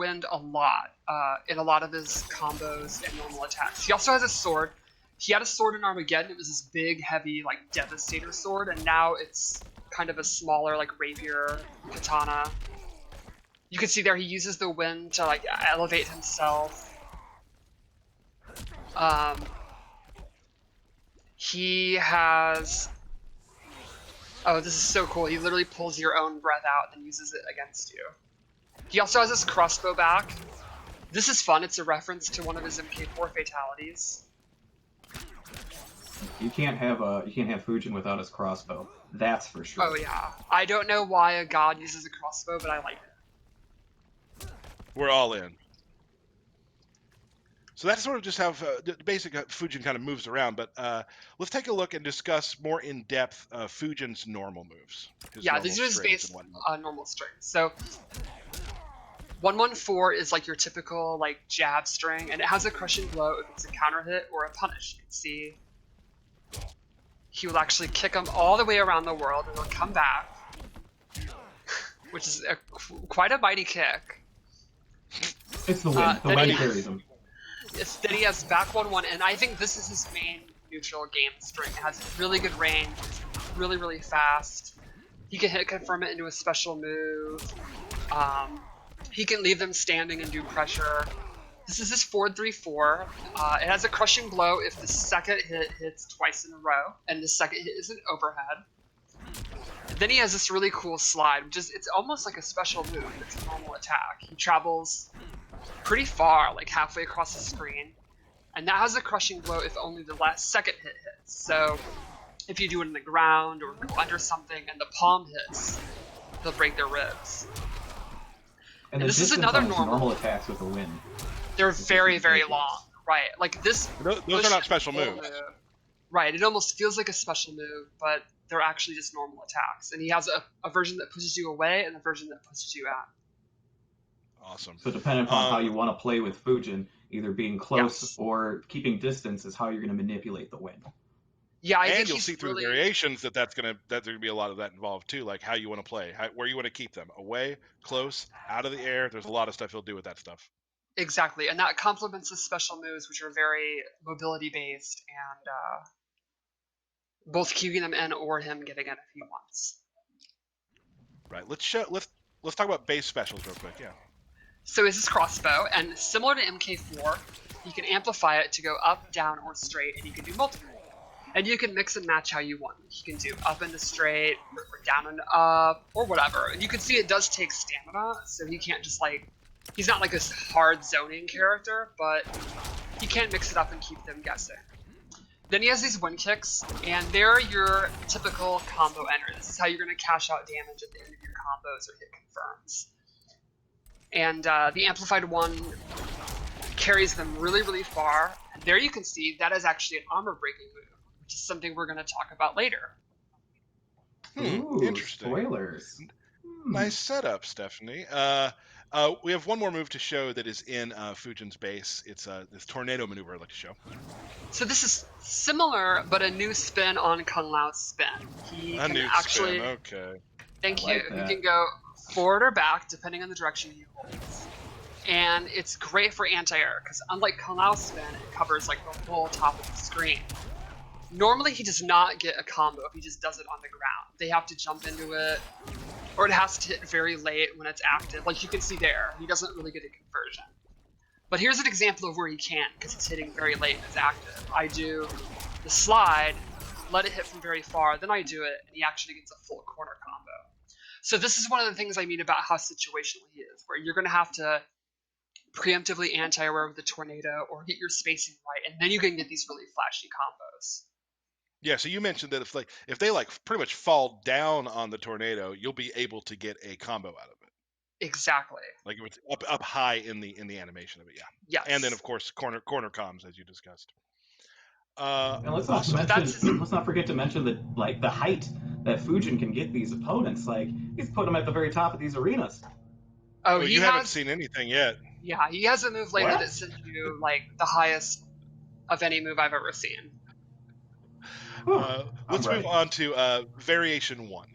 wind a lot in a lot of his combos and normal attacks. He also has a sword. He had a sword in Armageddon. It was this big, heavy, like, Devastator sword, and now it's kind of a smaller, like, rapier katana. You can see there he uses the wind to, like, elevate himself. He has... Oh, this is so cool. He literally pulls your own breath out and uses it against you. He also has his crossbow back. This is fun. It's a reference to one of his MK4 fatalities. You can't have Fujin without his crossbow. That's for sure. Oh yeah. I don't know why a god uses a crossbow, but I like it. We're all in. So that's sort of just how the basic Fujin kind of moves around, but let's take a look and discuss more in depth Fujin's normal moves. Yeah, these are his base normal strings. So 114 is like your typical like jab string, and it has a crushing blow if it's a counter hit or a punish. You can see he will actually kick him all the way around the world, and he'll come back, which is quite a mighty kick. It's the wind. The wind carries him. Then he has back 1-1, and I think this is his main neutral game string. It has really good range, really, really fast. He can hit confirm it into a special move. He can leave them standing and do pressure. This is his 4-3-4. It has a crushing blow if the second hit hits twice in a row, and the second hit is an overhead. Then he has this really cool slide, which is, it's almost like a special move. It's a normal attack. He travels pretty far, like halfway across the screen, and that has a crushing blow if only the last second hit hits. So if you do it in the ground or go under something and the palm hits, they'll break their ribs. And this is another normal attacks with the wind. They're very, very long, right? Like this. Those are not special moves. Right. It almost feels like a special move, but they're actually just normal attacks. And he has a version that pushes you away and a version that pushes you out. Awesome. So depending upon how you want to play with Fujin, either being close or keeping distance is how you're going to manipulate the wind. Yeah, I and think you'll see through the variations that's gonna be a lot of that involved too, like how you want to play, where you want to keep them, away, close, out of the air. There's a lot of stuff he'll do with that stuff. Exactly, and that complements his special moves, which are very mobility based, and both keeping them in or him getting it if he wants. Right. Let's talk about base specials real quick. Yeah. So is his crossbow, and similar to MK4, you can amplify it to go up, down, or straight, and you can do multiple. And you can mix and match how you want. You can do up into straight, or down and up, or whatever. And you can see it does take stamina, so he can't just like, he's not like this hard zoning character, but he can mix it up and keep them guessing. Then he has these wind kicks, and they're your typical combo ender. This is how you're going to cash out damage at the end of your combos or hit confirms. And the amplified one carries them really, really far. And there you can see that is actually an armor breaking move, which is something we're going to talk about later. Ooh, interesting. Spoilers. Nice setup, Stephanie. We have one more move to show that is in Fujin's base. It's this tornado maneuver I'd like to show. So this is similar, but a new spin on Kung Lao's spin. He can actually. Spin. Okay. Thank you. Like that. He can go forward or back depending on the direction he holds. And it's great for anti-air because unlike Kung Lao's spin, it covers like the whole top of the screen. Normally he does not get a combo if he just does it on the ground. They have to jump into it, or it has to hit very late when it's active. Like you can see there, he doesn't really get a conversion. But here's an example of where he can, because it's hitting very late and it's active. I do the slide, let it hit from very far, then I do it, and he actually gets a full corner combo. So this is one of the things I mean about how situational he is, where you're going to have to preemptively anti-air with the tornado or get your spacing right, and then you can get these really flashy combos. Yeah, so you mentioned that if they pretty much fall down on the tornado, you'll be able to get a combo out of it. Exactly. Like if it's up high in the animation of it, yeah. Yes. And then of course corner comms as you discussed. And let's not forget to mention that the height that Fujin can get these opponents. Like he's put them at the very top of these arenas. Oh, you haven't seen anything yet. Yeah, he has a move later that sends you like the highest of any move I've ever seen. Let's move on to variation 1.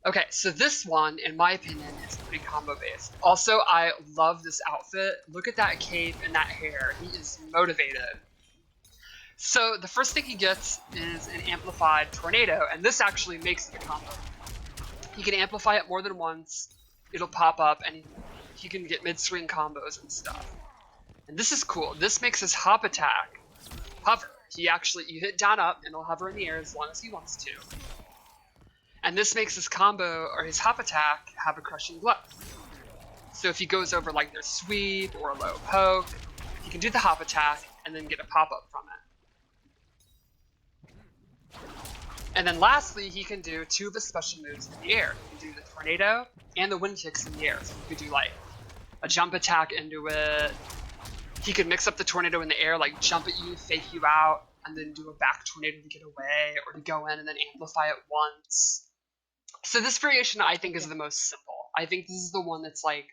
Okay, so this one, in my opinion, is pretty combo based. Also, I love this outfit. Look at that cape and that hair. He is motivated. So the first thing he gets is an amplified tornado, and this actually makes it a combo. He can amplify it more than once, it'll pop up, and he can get mid-swing combos and stuff. And this is cool. This makes his hop attack hover. You hit down up, and it'll hover in the air as long as he wants to. And this makes his combo, or his hop attack, have a crushing blow. So if he goes over like their sweep or a low poke, he can do the hop attack and then get a pop-up from it. And then lastly, he can do two of his special moves in the air. He can do the tornado and the wind kicks in the air. So he could do like a jump attack into it. He could mix up the tornado in the air, like jump at you, fake you out, and then do a back tornado to get away, or to go in and then amplify it once. So this variation I think is the most simple. I think this is the one that's like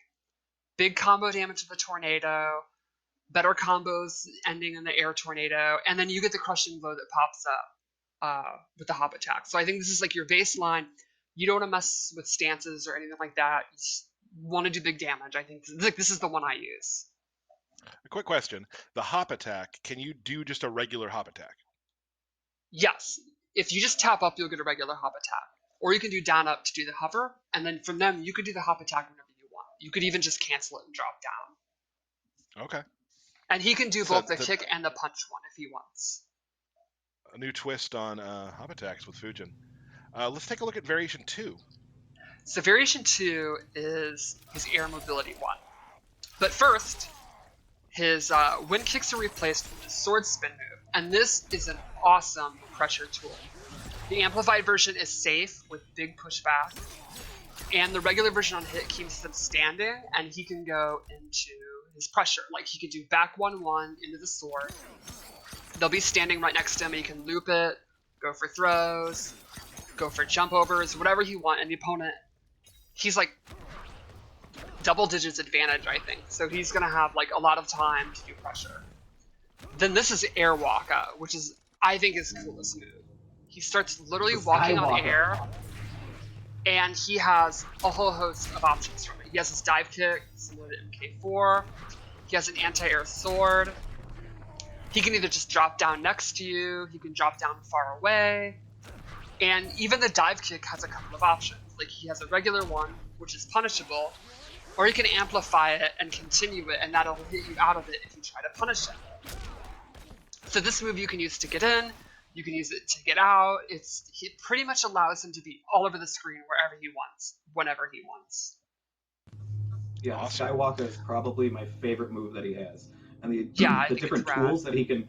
big combo damage with the tornado, better combos ending in the air tornado, and then you get the crushing blow that pops up with the hop attack. So I think this is like your baseline. You don't want to mess with stances or anything like that. You just want to do big damage. I think this is the one I use. A quick question: the hop attack. Can you do just a regular hop attack? Yes. If you just tap up, you'll get a regular hop attack. Or you can do down up to do the hover, and then from them, you could do the hop attack whenever you want. You could even just cancel it and drop down. Okay. And he can do both the kick and the punch one if he wants. A new twist on hop attacks with Fujin. Let's take a look at Variation 2. So Variation 2 is his air mobility one. But first, his wind kicks are replaced with his sword spin move, and this is an awesome pressure tool. The amplified version is safe with big pushback, and the regular version on hit keeps them standing, and he can go into his pressure. Like he could do back 1-1 into the sword. They'll be standing right next to him, and he can loop it, go for throws, go for jump overs, whatever he wants, and the opponent, he's like double digits advantage, I think. So he's gonna have like a lot of time to do pressure. Then this is Air Waka, which is I think his coolest move. He starts literally walking on air, and he has a whole host of options from it. He has his dive kick, similar to MK4. He has an anti-air sword. He can either just drop down next to you, he can drop down far away, and even the dive kick has a couple of options. Like he has a regular one, which is punishable, or he can amplify it and continue it, and that'll hit you out of it if you try to punish it. So this move you can use to get in, you can use it to get out. It pretty much allows him to be all over the screen wherever he wants, whenever he wants. Yeah, Awesome. Skywalker is probably my favorite move that he has, and the different it's tools that he can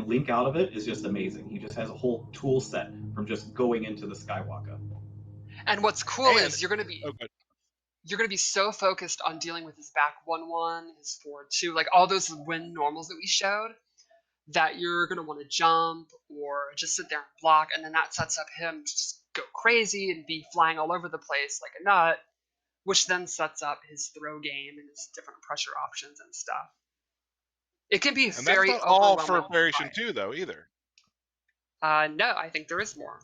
link out of it is just amazing. He just has a whole tool set from just going into the Skywalker. And what's cool is you're gonna be so focused on dealing with his back 1-1, his forward 2, like all those win normals that we showed, that you're going to want to jump or just sit there and block, and then that sets up him to just go crazy and be flying all over the place like a nut, which then sets up his throw game and his different pressure options and stuff. It can be very that's not all for overwhelming. Variation 2, though, either. No, I think there is more.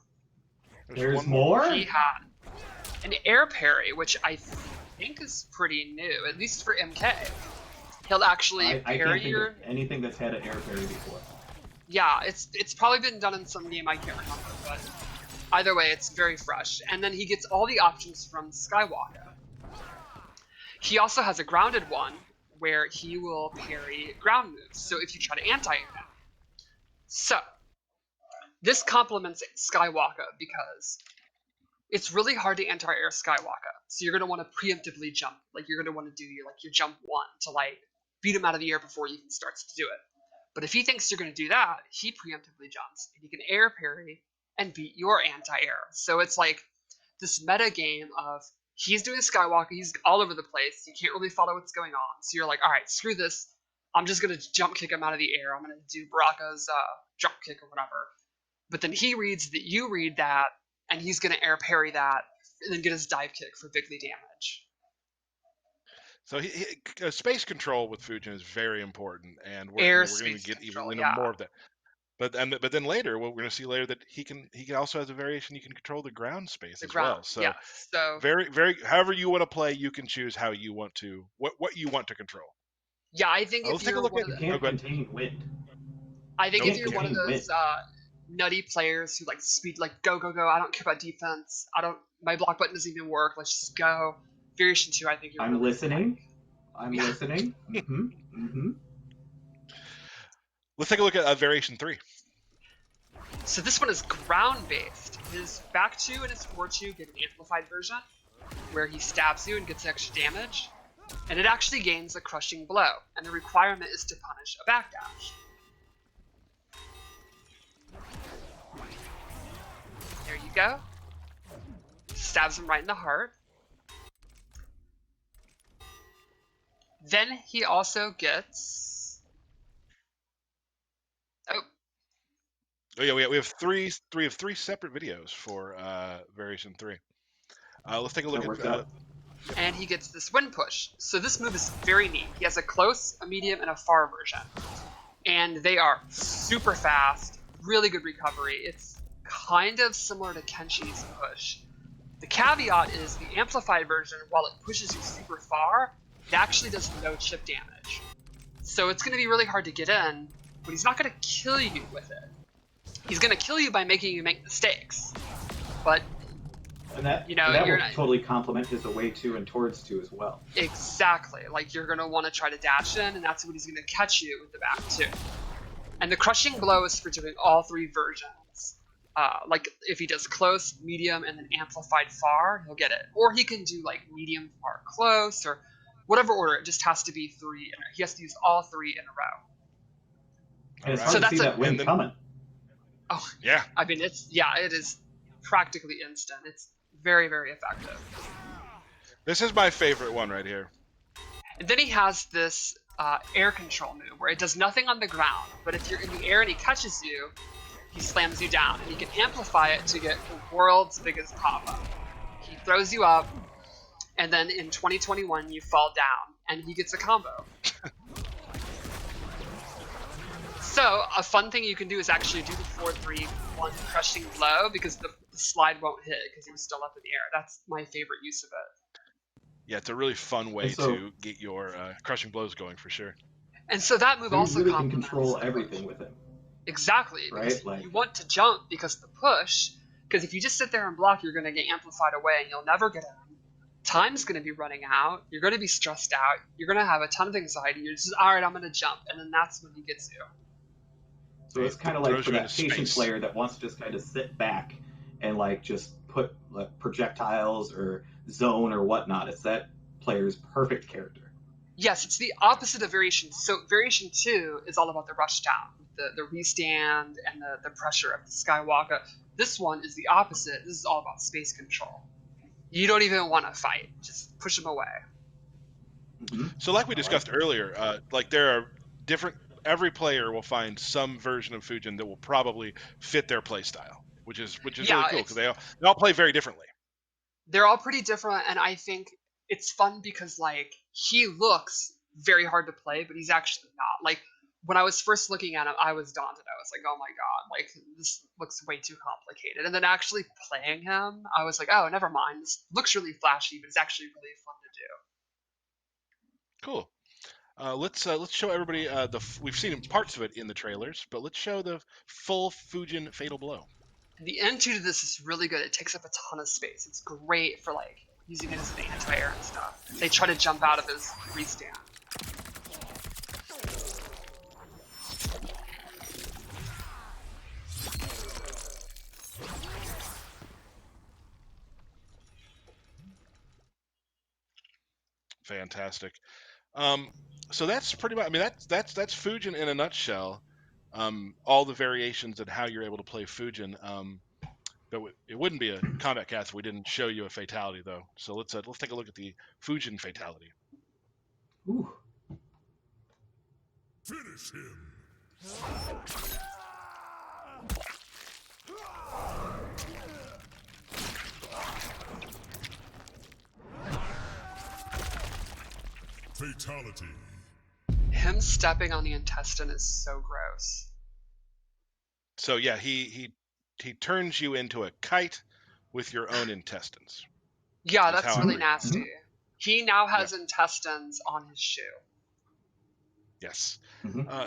There's more? He had an air parry, which I think is pretty new, at least for MK. He'll actually I parry can't think of anything that's had an air parry before. Yeah, it's probably been done in some game I can't remember, but either way, it's very fresh. And then he gets all the options from Skywalker. He also has a grounded one where he will parry ground moves. So if you try to anti-air him. So this complements Skywalker because it's really hard to anti-air Skywalker. So you're gonna want to preemptively jump. Like you're gonna want to do your jump 1 to like beat him out of the air before he even starts to do it. But if he thinks you're going to do that, he preemptively jumps, and he can air parry and beat your anti-air. So it's like this meta game of he's doing Skywalker, he's all over the place, you can't really follow what's going on. So you're like, all right, screw this, I'm just going to jump kick him out of the air, I'm going to do Baraka's jump kick or whatever. But then he reads that you read that, and he's going to air parry that, and then get his dive kick for bigly damage. So space control with Fujin is very important, and we're going to get even more of that. But then later, what we're going to see later, that he also has a variation. You can control the ground space The as ground, well. So yes. So very however you want to play, you can choose how you want to what you want to control. yeah, I think if Let's take a you're look one at. of You the, can't Oh, go ahead. contain wind. I think You if can't you're one of contain those wind. nutty players who like speed, like go go go, I don't care about defense. My block button doesn't even work. Let's just go. Variation 2, I think you're I'm really listening. I'm Yeah. listening. Mm-hmm. Mm-hmm. Let's take a look at variation 3. So this one is ground based. His back 2 and his forward 2 get an amplified version, where he stabs you and gets extra damage, and it actually gains a crushing blow, and the requirement is to punish a backdash. There you go. Stabs him right in the heart. Then he also gets... Oh yeah, we have three separate videos for variation 3. Let's take a look That works at. out. And he gets this wind push. So this move is very neat. He has a close, a medium, and a far version. And they are super fast, really good recovery. It's kind of similar to Kenshi's push. The caveat is the amplified version, while it pushes you super far, it actually does no chip damage. So it's going to be really hard to get in, but he's not going to kill you with it. He's going to kill you by making you make mistakes. But And that, you know, and that you're will not, totally complement his away 2 and towards 2 as well. exactly. Like, you're going to want to try to dash in, and that's when he's going to catch you with the back too. And the crushing blow is for doing all 3 versions. Like, if he does close, medium, and then amplified far, he'll get it. Or he can do, like, medium, far, close, or whatever order. It just has to be 3. He has to use all 3 in a row. And it's Alright. hard So to see that's that wind coming. Oh, Yeah. I mean, it is practically instant. It's very, very effective. This is my favorite one right here. And then he has this air control move where it does nothing on the ground, but if you're in the air and he catches you, he slams you down, and you can amplify it to get the world's biggest pop-up. He throws you up, and then in 2021 you fall down, and he gets a combo. So a fun thing you can do is actually do the 4-3-1 crushing blow, because the slide won't hit because he was still up in the air. That's my favorite use of it. Yeah, it's a really fun way So- to get your crushing blows going for sure. And so that move So you also really can complements control the push. everything with him. Exactly, because Right, like- you want to jump because the push, because if you just sit there and block, you're going to get amplified away and you'll never get in. Time's going to be running out, you're going to be stressed out, you're going to have a ton of anxiety, you're just, alright, I'm going to jump, and then that's when he gets you. So it's kind of like for that patient player that wants to just kind of sit back and like just put like projectiles or zone or whatnot. It's that player's perfect character. Yes, it's the opposite of variation. So variation 2 is all about the rush down, the restand and the pressure of the Skywalker. This one is the opposite. This is all about space control. You don't even want to fight. Just push them away. Mm-hmm. So like we discussed earlier, like there are different. Every player will find some version of Fujin that will probably fit their play style, which is Yeah, really cool because they all play very differently. They're all pretty different, and I think it's fun because, like, he looks very hard to play, but he's actually not. Like, when I was first looking at him, I was daunted. I was like, oh my god, like, this looks way too complicated. And then actually playing him, I was like, oh, never mind. This looks really flashy, but it's actually really fun to do. Cool. Let's show everybody we've seen parts of it in the trailers, but let's show the full Fujin Fatal Blow. The N2 to this is really good. It takes up a ton of space. It's great for, like, using it as an anti-air and stuff. They try to jump out of his restand. Fantastic. So that's pretty much. I mean, that's Fujin in a nutshell. All the variations and how you're able to play Fujin. But it wouldn't be a combat cast if we didn't show you a fatality, though. So let's take a look at the Fujin fatality. Ooh. Finish him. Fatality. Him stepping on the intestine is so gross. So yeah, he turns you into a kite with your own intestines. Yeah, Is that's how I really read it. nasty. He now has Yeah. intestines on his shoe. Yes. Mhm.